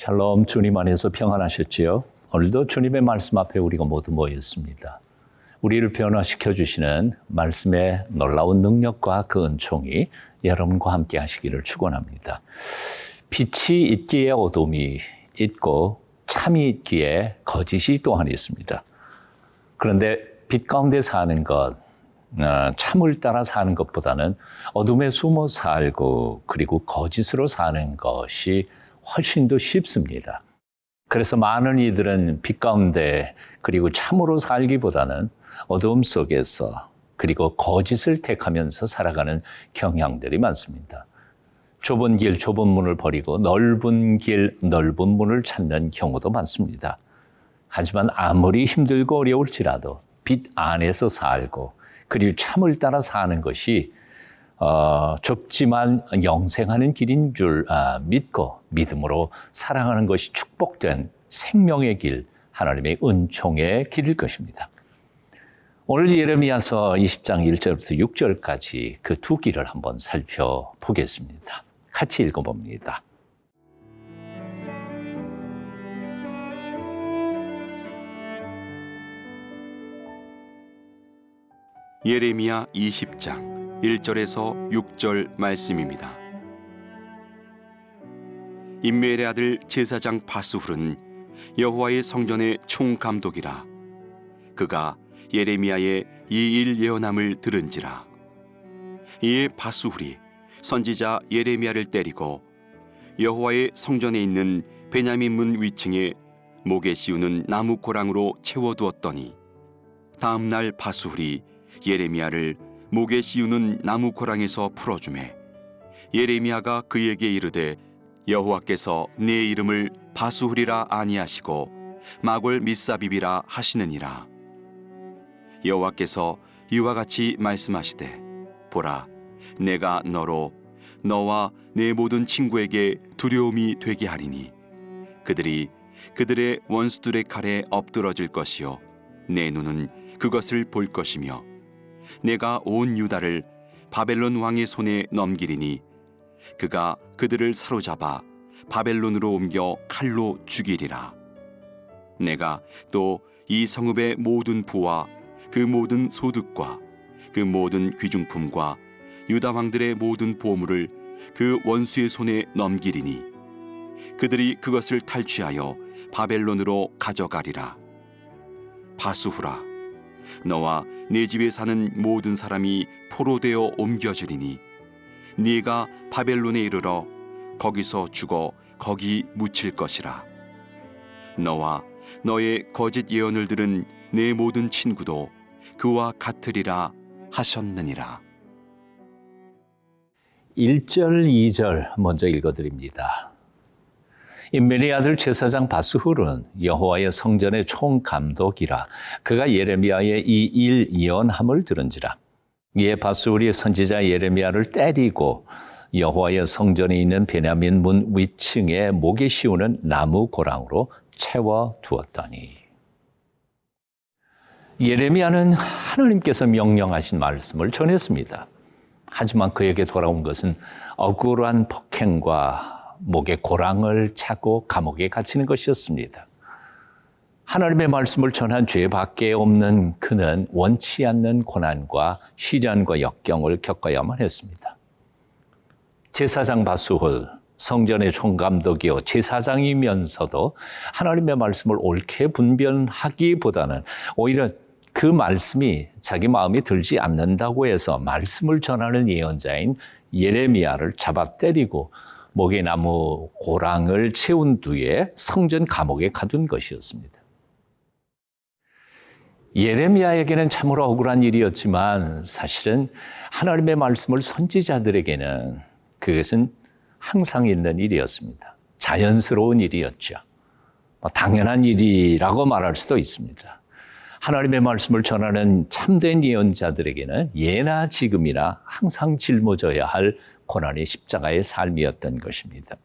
샬롬, 주님 안에서 평안하셨지요? 오늘도 주님의 말씀 앞에 우리가 모두 모였습니다. 우리를 변화시켜 주시는 말씀의 놀라운 능력과 그 은총이 여러분과 함께 하시기를 축원합니다. 빛이 있기에 어둠이 있고 참이 있기에 거짓이 또한 있습니다. 그런데 빛 가운데 사는 것, 참을 따라 사는 것보다는 어둠에 숨어 살고 그리고 거짓으로 사는 것이 훨씬 더 쉽습니다. 그래서 많은 이들은 빛 가운데 그리고 참으로 살기보다는 어두움 속에서 그리고 거짓을 택하면서 살아가는 경향들이 많습니다. 좁은 길, 좁은 문을 버리고 넓은 길, 넓은 문을 찾는 경우도 많습니다. 하지만 아무리 힘들고 어려울지라도 빛 안에서 살고 그리고 참을 따라 사는 것이 좁지만 영생하는 길인 줄 믿고 믿음으로 살아가는 것이 축복된 생명의 길, 하나님의 은총의 길일 것입니다. 오늘 예레미야서 20장 1절부터 6절까지 그 두 길을 한번 살펴보겠습니다. 같이 읽어봅니다. 예레미야 20장 1절에서 6절 말씀입니다. 임멜의 아들 제사장 바스훌은 여호와의 성전의 총감독이라. 그가 예레미야의 이 일 예언함을 들은지라. 이에 바스훌이 선지자 예레미야를 때리고 여호와의 성전에 있는 베냐민 문 위층에 목에 씌우는 나무 고랑으로 채워두었더니 다음 날 바스훌이 예레미야를 목에 씌우는 나무 고랑에서 풀어주매 예레미야가 그에게 이르되 여호와께서 내 이름을 바스훌이라 아니하시고 마골 미사빕이라 하시느니라. 여호와께서 이와 같이 말씀하시되 보라, 내가 너로 너와 내 모든 친구에게 두려움이 되게 하리니 그들이 그들의 원수들의 칼에 엎드러질 것이요 내 눈은 그것을 볼 것이며 내가 온 유다를 바벨론 왕의 손에 넘기리니 그가 그들을 사로잡아 바벨론으로 옮겨 칼로 죽이리라. 내가 또 이 성읍의 모든 부와 그 모든 소득과 그 모든 귀중품과 유다 왕들의 모든 보물을 그 원수의 손에 넘기리니 그들이 그것을 탈취하여 바벨론으로 가져가리라. 바스후라, 너와 네 집에 사는 모든 사람이 포로되어 옮겨지리니 네가 바벨론에 이르러 거기서 죽어 거기 묻힐 것이라. 너와 너의 거짓 예언을 들은 내 모든 친구도 그와 같으리라 하셨느니라. 1절, 2절 먼저 읽어드립니다. 임멜의 아들 제사장 바스훌은 여호와의 성전의 총감독이라. 그가 예레미야의 이 일 예언함을 들은지라. 이에 바스훌이 선지자 예레미야를 때리고 여호와의 성전에 있는 베냐민 문 위층에 목에 씌우는 나무 고랑으로 채워두었더니. 예레미야는 하나님께서 명령하신 말씀을 전했습니다. 하지만 그에게 돌아온 것은 억울한 폭행과 목에 고랑을 차고 감옥에 갇히는 것이었습니다. 하나님의 말씀을 전한 죄밖에 없는 그는 원치 않는 고난과 시련과 역경을 겪어야만 했습니다. 제사장 바스훌, 성전의 총감독이요 제사장이면서도 하나님의 말씀을 옳게 분별하기보다는 오히려 그 말씀이 자기 마음에 들지 않는다고 해서 말씀을 전하는 예언자인 예레미야를 잡아 때리고 목에 나무 고랑을 채운 뒤에 성전 감옥에 가둔 것이었습니다. 예레미야에게는 참으로 억울한 일이었지만 사실은 하나님의 말씀을 선지자들에게는 그것은 항상 있는 일이었습니다. 자연스러운 일이었죠. 당연한 일이라고 말할 수도 있습니다. 하나님의 말씀을 전하는 참된 예언자들에게는 예나 지금이나 항상 짊어져야 할 고난의 십자가의 삶이었던 것입니다.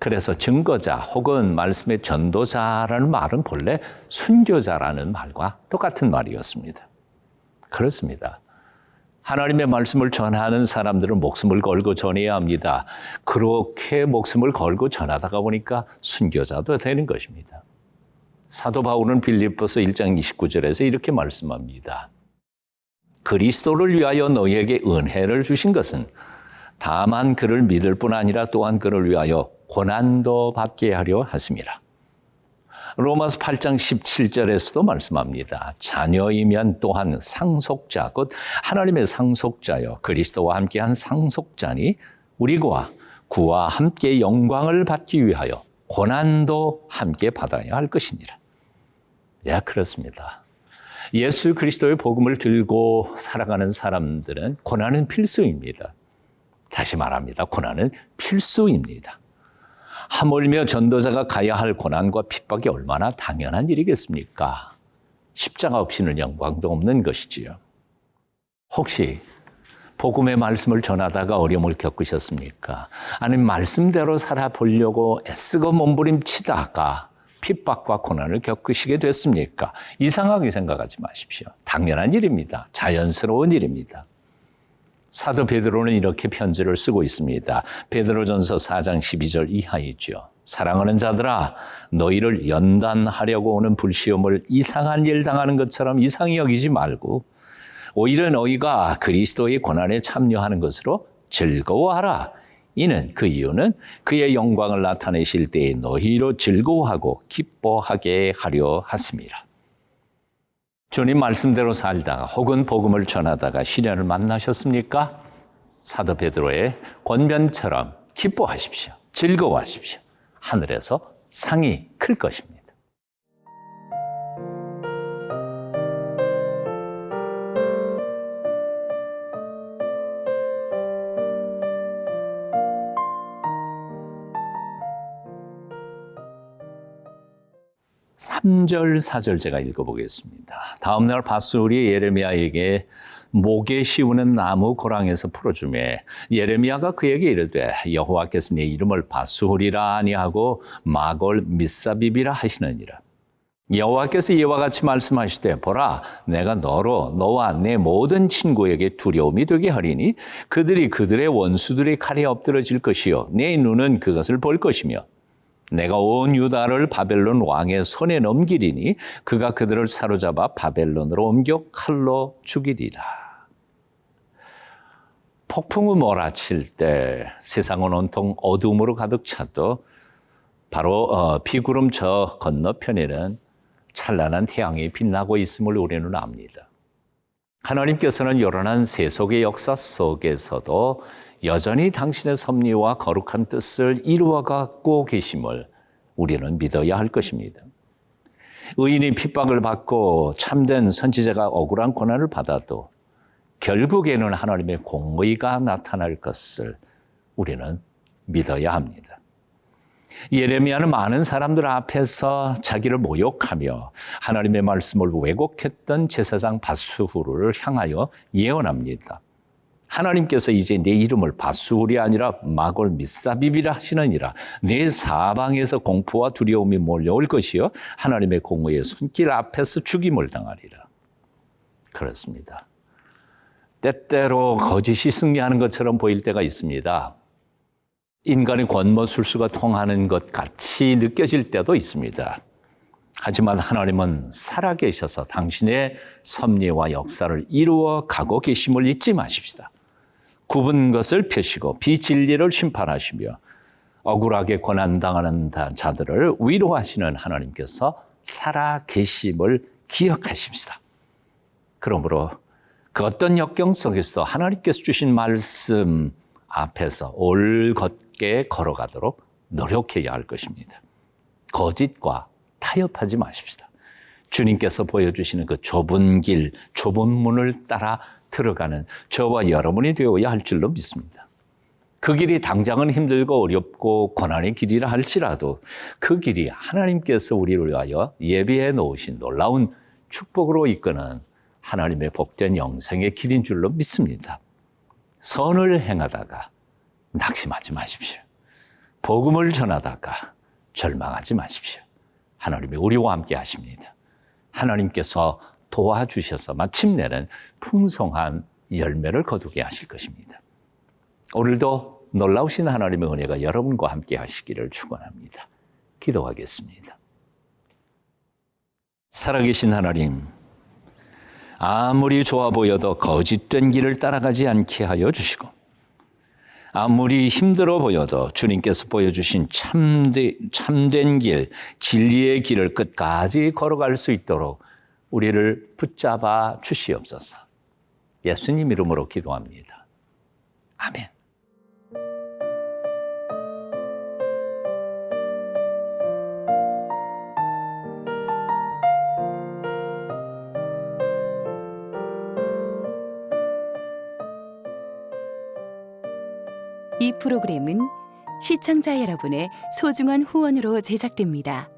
그래서 증거자 혹은 말씀의 전도자라는 말은 본래 순교자라는 말과 똑같은 말이었습니다. 그렇습니다. 하나님의 말씀을 전하는 사람들은 목숨을 걸고 전해야 합니다. 그렇게 목숨을 걸고 전하다가 보니까 순교자도 되는 것입니다. 사도 바울은 빌립보서 1장 29절에서 이렇게 말씀합니다. 그리스도를 위하여 너희에게 은혜를 주신 것은 다만 그를 믿을 뿐 아니라 또한 그를 위하여 고난도 받게 하려 하심이라. 로마서 8장 17절에서도 말씀합니다. 자녀이면 또한 상속자, 곧 하나님의 상속자여 그리스도와 함께한 상속자니 우리와 그와 함께 영광을 받기 위하여 고난도 함께 받아야 할 것이니라. 예, 그렇습니다. 예수 그리스도의 복음을 들고 살아가는 사람들은 고난은 필수입니다. 다시 말합니다. 고난은 필수입니다. 하물며 전도자가 가야 할 고난과 핍박이 얼마나 당연한 일이겠습니까? 십자가 없이는 영광도 없는 것이지요. 혹시 복음의 말씀을 전하다가 어려움을 겪으셨습니까? 아니면 말씀대로 살아보려고 애쓰고 몸부림치다가 핍박과 고난을 겪으시게 됐습니까? 이상하게 생각하지 마십시오. 당연한 일입니다. 자연스러운 일입니다. 사도 베드로는 이렇게 편지를 쓰고 있습니다. 베드로전서 4장 12절 이하이죠. 사랑하는 자들아, 너희를 연단하려고 오는 불시험을 이상한 일 당하는 것처럼 이상히 여기지 말고 오히려 너희가 그리스도의 고난에 참여하는 것으로 즐거워하라. 이는 그 이유는 그의 영광을 나타내실 때에 너희로 즐거워하고 기뻐하게 하려 하심이라. 주님 말씀대로 살다가 혹은 복음을 전하다가 시련을 만나셨습니까? 사도 베드로의 권면처럼 기뻐하십시오. 즐거워하십시오. 하늘에서 상이 클 것입니다. 삼절 4절 제가 읽어보겠습니다. 다음 날 밧술이 예레미야에게 목에 씌우는 나무 고랑에서 풀어주매 예레미야가 그에게 이르되 여호와께서 내 이름을 밧술이라 아니하고 마골 밋사빕이라 하시느니라. 여호와께서 이와 같이 말씀하시되 보라 내가 너와 내 모든 친구에게 두려움이 되게 하리니 그들이 그들의 원수들의 칼에 엎드러질 것이요 내 눈은 그것을 볼 것이며 내가 온 유다를 바벨론 왕의 손에 넘기리니 그가 그들을 사로잡아 바벨론으로 옮겨 칼로 죽이리라. 폭풍우 몰아칠 때 세상은 온통 어둠으로 가득 차도 바로 비구름 저 건너편에는 찬란한 태양이 빛나고 있음을 우리는 압니다. 하나님께서는 요란한 세속의 역사 속에서도 여전히 당신의 섭리와 거룩한 뜻을 이루어가고 계심을 우리는 믿어야 할 것입니다. 의인이 핍박을 받고 참된 선지자가 억울한 고난을 받아도 결국에는 하나님의 공의가 나타날 것을 우리는 믿어야 합니다. 예레미야는 많은 사람들 앞에서 자기를 모욕하며 하나님의 말씀을 왜곡했던 제사장 밧수후를 향하여 예언합니다. 하나님께서 이제 내 이름을 밧수훌이 아니라 마골 밋사빕이라 하시느니라. 내 사방에서 공포와 두려움이 몰려올 것이요 하나님의 공의의 손길 앞에서 죽임을 당하리라. 그렇습니다. 때때로 거짓이 승리하는 것처럼 보일 때가 있습니다. 인간의 권모술수가 통하는 것 같이 느껴질 때도 있습니다. 하지만 하나님은 살아계셔서 당신의 섭리와 역사를 이루어 가고 계심을 잊지 마십시다. 굽은 것을 펴시고 비진리를 심판하시며 억울하게 고난당하는 자들을 위로하시는 하나님께서 살아계심을 기억하십시다. 그러므로 그 어떤 역경 속에서 하나님께서 주신 말씀 앞에서 올곧게 걸어가도록 노력해야 할 것입니다. 거짓과 타협하지 마십시다. 주님께서 보여주시는 그 좁은 길, 좁은 문을 따라 들어가는 저와 여러분이 되어야 할 줄로 믿습니다. 그 길이 당장은 힘들고 어렵고 고난의 길이라 할지라도 그 길이 하나님께서 우리를 위하여 예비해 놓으신 놀라운 축복으로 이끄는 하나님의 복된 영생의 길인 줄로 믿습니다. 선을 행하다가 낙심하지 마십시오. 복음을 전하다가 절망하지 마십시오. 하나님이 우리와 함께 하십니다. 하나님께서 도와주셔서 마침내는 풍성한 열매를 거두게 하실 것입니다. 오늘도 놀라우신 하나님의 은혜가 여러분과 함께 하시기를 축원합니다. 기도하겠습니다. 살아계신 하나님, 아무리 좋아 보여도 거짓된 길을 따라가지 않게 하여 주시고, 아무리 힘들어 보여도 주님께서 보여주신 참된 길, 진리의 길을 끝까지 걸어갈 수 있도록 우리를 붙잡아 주시옵소서. 예수님 이름으로 기도합니다. 아멘. 이 프로그램은 시청자 여러분의 소중한 후원으로 제작됩니다.